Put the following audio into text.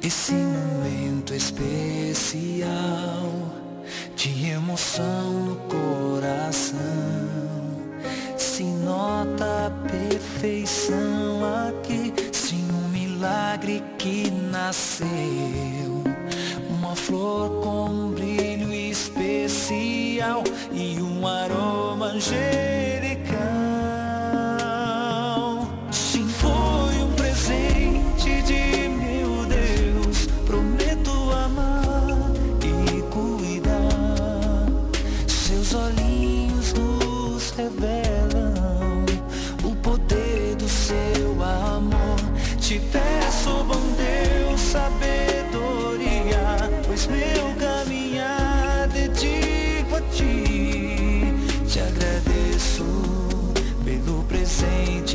Esse momento especial de emoção no coração, se nota a perfeição aqui, sim, um milagre que nasceu, uma flor com um brilho especial e um aroma angelical. Sim, foi um presente de meu Deus, prometo amar e cuidar. Seus olhinhos nos revelam o poder do seu amor. Te peço, bom Deus, sabedoria, pois meu caminhar dedico a ti. Te agradeço pelo presente